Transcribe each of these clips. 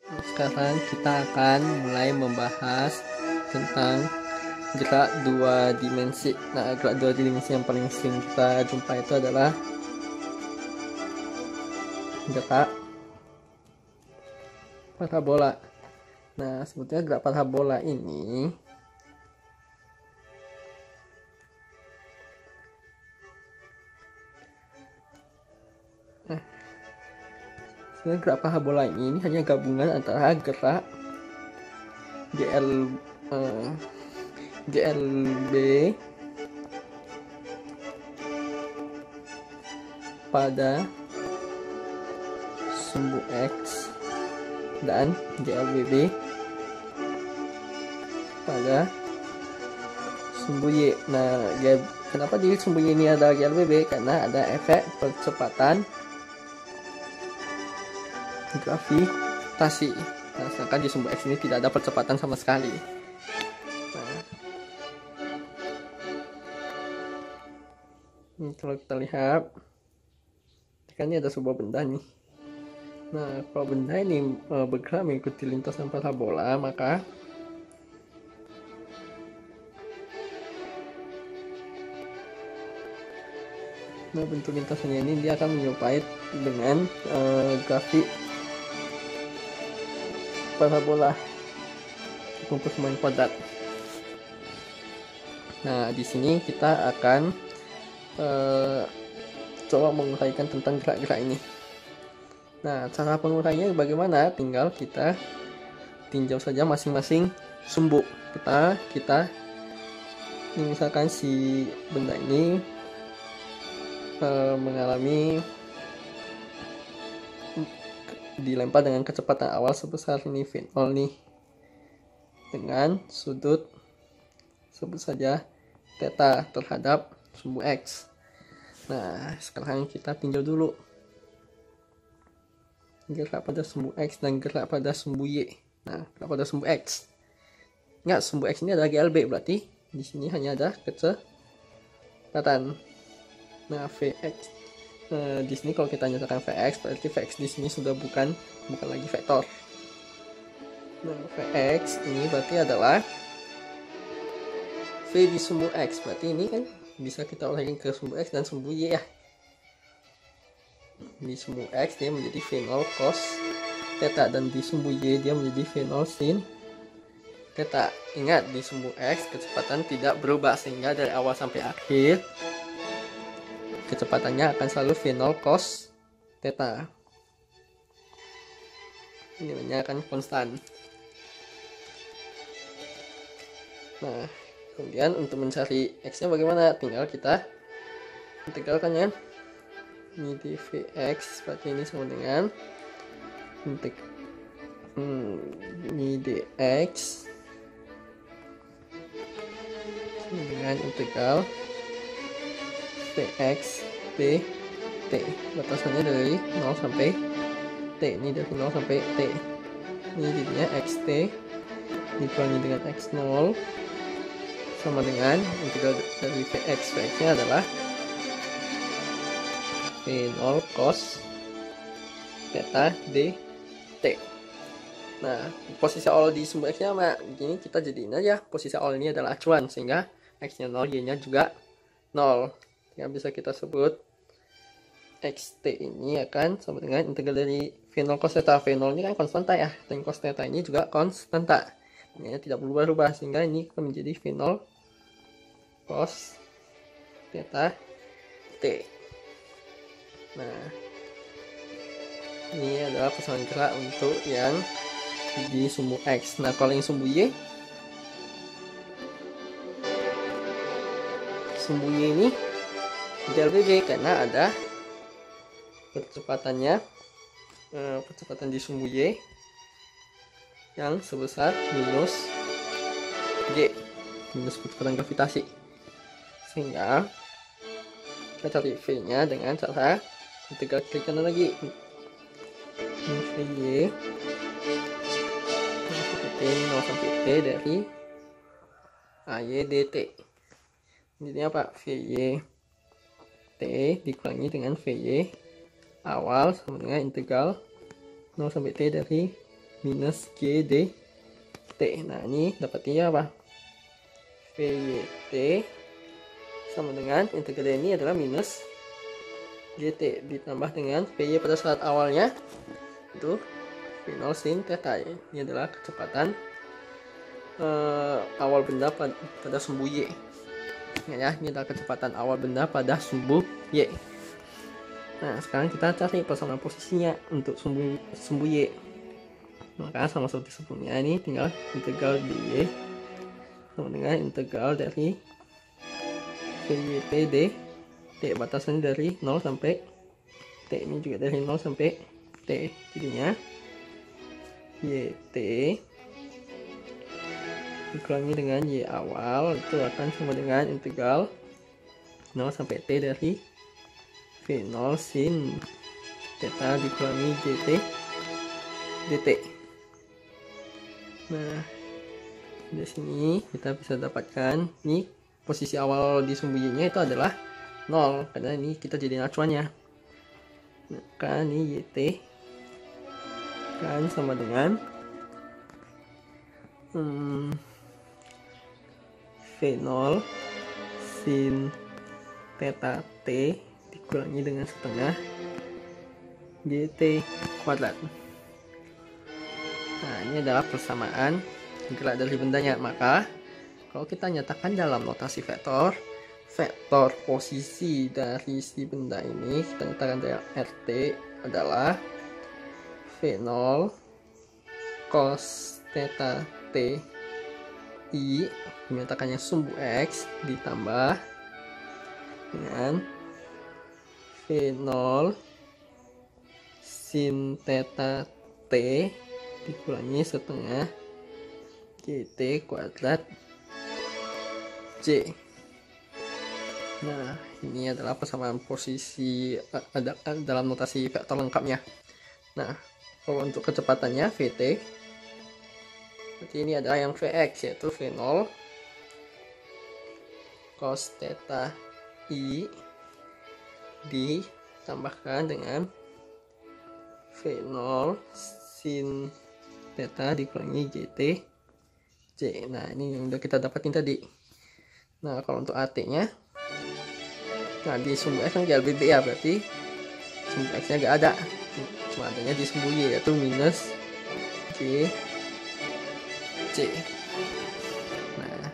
Sekarang kita akan mulai membahas tentang gerak dua dimensi. Nah, gerak dua dimensi yang paling sering kita jumpa itu adalah gerak parabola. Nah, sebetulnya gerak parabola ini gerak parabola ini hanya gabungan antara gerak GLB pada sumbu X dan GLBB pada sumbu Y. Nah, kenapa di sumbu Y ini ada GLBB? Karena ada efek percepatan gravitasi. Nah, sedangkan di sumbu X ini tidak ada percepatan sama sekali. Nah, ini kalau kita lihat, kan ini ada sebuah benda nih. Nah, kalau benda ini bergerak mengikuti lintasan parabola, maka bentuk lintasannya ini dia akan menyerupai dengan grafik parabola untuk persamaan kuadrat. Nah, di sini kita akan coba menguraikan tentang gerak-gerak ini. Nah, cara penguraiannya bagaimana? Tinggal kita tinjau saja masing-masing sumbu. Kita ini misalkan si benda ini mengalami dilempar dengan kecepatan awal sebesar ini V0 nih, dengan sudut sebut saja theta terhadap sumbu X. Nah, sekarang kita tinjau dulu gerak pada sumbu X dan gerak pada sumbu Y. Nah, gerak pada sumbu X. Ingat, sumbu X ini adalah GLB, berarti di sini hanya ada kecepatan. Nah, Vx. Di sini kalau kita nyatakan Vx, berarti Vx di sini sudah bukan lagi vektor. Nah, Vx ini berarti adalah V di sumbu X. Berarti ini kan bisa kita olahin ke sumbu X dan sumbu Y ya. Di sumbu X dia menjadi V0 cos theta, dan di sumbu Y dia menjadi V0 sin theta. Ingat, di sumbu X kecepatan tidak berubah, sehingga dari awal sampai akhir kecepatannya akan selalu V0 cos theta. Nilainya akan konstan. Nah, kemudian untuk mencari X nya bagaimana? Tinggal kita integralkan ya. Ini di Vx berarti ini sama dengan ini dx sama dengan integral Vx t. Batasannya dari 0 sampai t. Ini dari 0 sampai t. Ini jadinya xt dikurangi dengan x0 sama dengan integral dari Vx. Vx nya adalah V0 cos theta dt. Nah, posisi awal di sumbu X nya sama. Begini kita jadiin aja posisi awal ini adalah acuan, sehingga X nya 0, Y nya juga 0. Yang bisa kita sebut xt ini akan sama dengan integral dari V0 cos theta. V0 ini kan konstanta ya, dan cos theta ini juga konstanta. Ini tidak berubah-ubah, sehingga ini akan menjadi V0 cos theta t. Nah, ini adalah persamaan gerak untuk yang di sumbu X. Nah, kalau yang sumbu Y ini GLBB karena ada percepatan di sumbu Y yang sebesar minus G, minus percepatan gravitasi, sehingga kita cari V nya dengan cara integral kiri kanan lagi. Vy 0 sampai t dari AY dt. Jadi apa? Vy t dikurangi dengan Vy awal sama dengan integral 0 sampai t dari minus GDT. Nah, ini dapatnya apa? VYT sama dengan integral ini adalah minus GT ditambah dengan VY pada saat awalnya itu V0 sin theta. Ini adalah kecepatan awal benda pada sumbu Y. Ya, ini adalah kecepatan awal benda pada sumbu Y. Nah, sekarang kita cari persamaan posisinya untuk sumbu Y. Maka sama seperti sebelumnya, ini tinggal integral dy sama dengan integral dari VYT d batasannya dari 0 sampai t, ini juga dari 0 sampai t, jadinya YT dikurangi dengan Y awal itu akan sama dengan integral 0 sampai T dari V0 sin theta dikurangi GT dt. Nah, di sini kita bisa dapatkan ini posisi awal di sumbu Y nya itu adalah 0 karena ini kita jadi acuannya. Nah, kan ini YT kan sama dengan V0 sin theta T dikurangi dengan setengah GT kuadrat. Nah, ini adalah persamaan gerak dari bendanya. Maka kalau kita nyatakan dalam notasi vektor posisi dari si benda ini, kita nyatakan dari RT adalah V0 cos theta T I, menyatakannya sumbu X ditambah dengan V0 sin theta T dikurangi setengah GT kuadrat J. Nah, ini adalah persamaan posisi dalam notasi vektor lengkapnya. Nah, kalau untuk kecepatannya VT, berarti ini adalah yang Vx, yaitu V0 cos theta I ditambahkan dengan V0 sin theta dikurangi GT J. Nah, ini yang udah kita dapatin tadi. Nah, kalau untuk AT nya, nah di sumbu X kan LBB ya, berarti sumbu X nya gak ada, cuma adanya di sumbu Y, yaitu minus G C. Nah,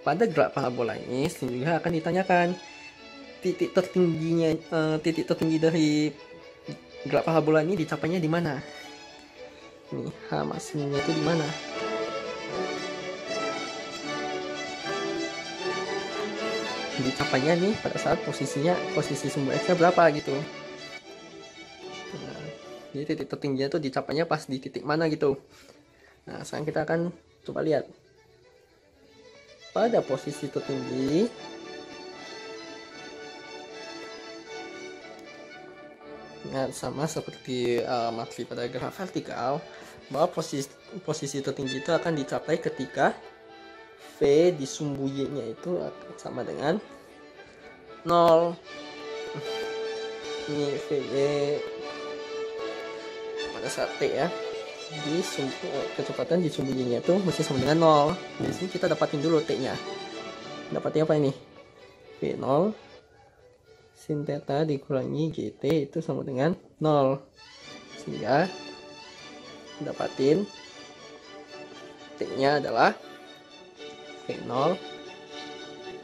pada gerak parabola ini juga akan ditanyakan titik tertinggi dari gerak parabola ini dicapainya di mana? Nih, H maksimumnya itu di mana? Dicapainya nih pada saat posisi sumbu X nya berapa gitu. Nah, jadi titik tertingginya itu dicapainya pas di titik mana gitu. Nah, sekarang kita akan coba lihat pada posisi tertinggi. Nah, sama seperti matri pada graf vertikal, bahwa posisi tertinggi itu akan dicapai ketika V di sumbu Y nya itu akan sama dengan 0. Ini VY pada saat T ya, di kecepatan di sumbu Y nya itu mesti sama dengan 0. Di sini kita dapatin dulu T nya. Dapatnya apa ini? V0 sin theta dikurangi GT itu sama dengan 0. Sehingga dapatin T nya adalah V0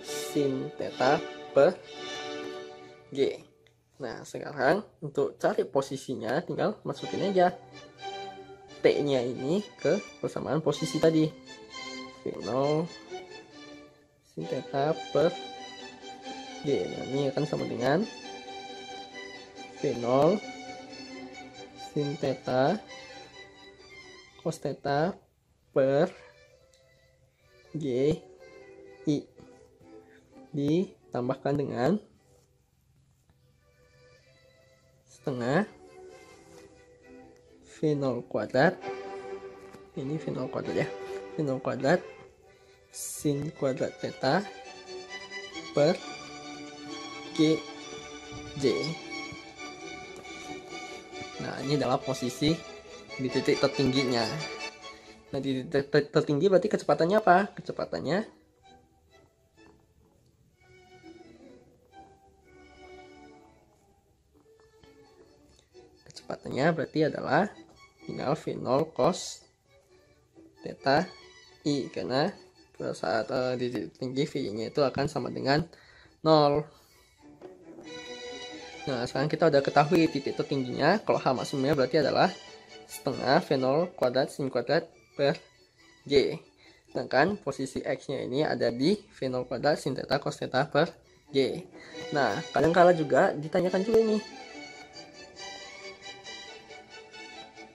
sin theta per G. Nah, sekarang untuk cari posisinya tinggal masukin aja T nya ini ke persamaan posisi tadi, V0 sin theta per G. Nah, ini akan sama dengan V0 sin theta cos theta per G I ditambahkan dengan setengah V0 kuadrat, ini V0 kuadrat ya, V0 kuadrat sin kuadrat theta per G J. Nah, ini adalah posisi di titik tertingginya. Nah, di titik tertinggi berarti kecepatannya apa? Kecepatannya berarti adalah final V0 cos theta I, karena pada saat di titik tinggi V-nya itu akan sama dengan 0. Nah, sekarang kita udah ketahui titik tertingginya. Kalau H maksimumnya berarti adalah setengah V0 kuadrat sin kuadrat per G. Sedangkan posisi X-nya ini ada di V0 kuadrat sin theta cos theta per G. Nah, kadang-kala juga ditanyakan juga ini,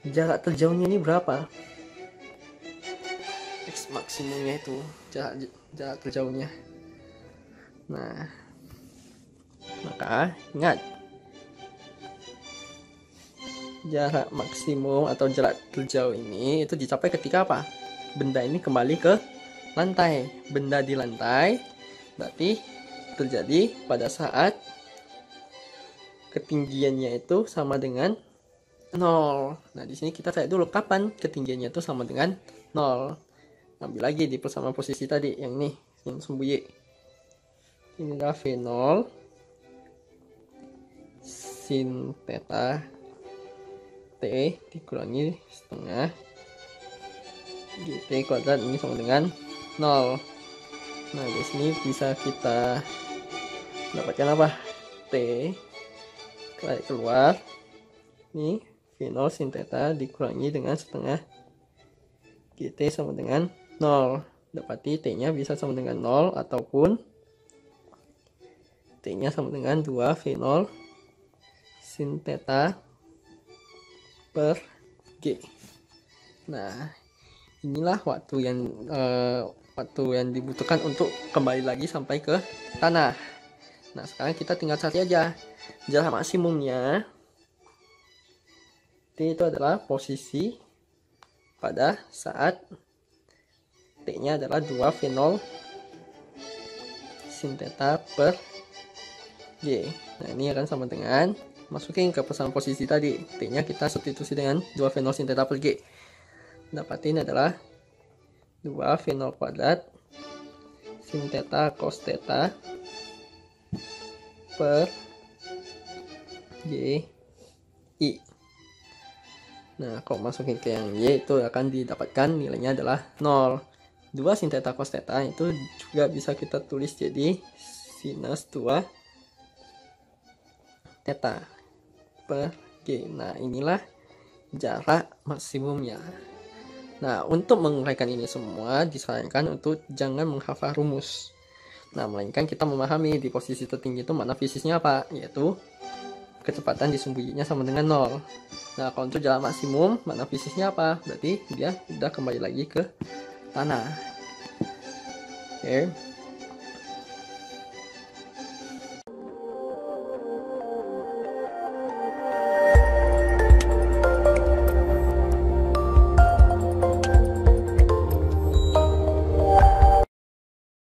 jarak terjauhnya ini berapa? X maksimumnya itu jarak terjauhnya. Nah, maka ingat, jarak maksimum atau jarak terjauh ini itu dicapai ketika apa? Benda ini kembali ke lantai. Benda di lantai berarti terjadi pada saat ketinggiannya itu sama dengan 0. Nah, di sini kita cari dulu kapan ketinggiannya itu sama dengan 0. Ambil lagi di persamaan posisi tadi yang ini, yang sembunyi. Ini adalah V0 sin theta T dikurangi setengah GT kuadrat, ini sama dengan 0. Nah, di sini bisa kita dapatkan apa? T tarik keluar, ini V0 sin theta dikurangi dengan setengah GT sama dengan 0. Dapati T nya bisa sama dengan 0 ataupun T nya sama dengan 2 V0 sin theta per G. Nah, inilah waktu yang dibutuhkan untuk kembali lagi sampai ke tanah. Nah, sekarang kita tinggal cari aja jarak maksimumnya. T itu adalah posisi pada saat T nya adalah 2 V0 sin theta per G. Nah, ini akan sama dengan, masukin ke persamaan posisi tadi, T nya kita substitusi dengan 2 V0 sin theta per G. Dapatin adalah 2 V0 kuadrat sin theta cos theta per G I. Nah, kalau masukin ke yang Y itu akan didapatkan nilainya adalah 0. 2 sin theta cos theta itu juga bisa kita tulis jadi sinus 2 theta per G. Nah, inilah jarak maksimumnya. Nah, untuk menguraikan ini semua disarankan untuk jangan menghafal rumus. Nah, melainkan kita memahami di posisi tertinggi itu makna fisiknya apa, yaitu kecepatan disembunyinya sama dengan 0. Nah, kalau untuk jarak maksimum makna fisiknya apa? Berarti dia udah kembali lagi ke tanah. Oke.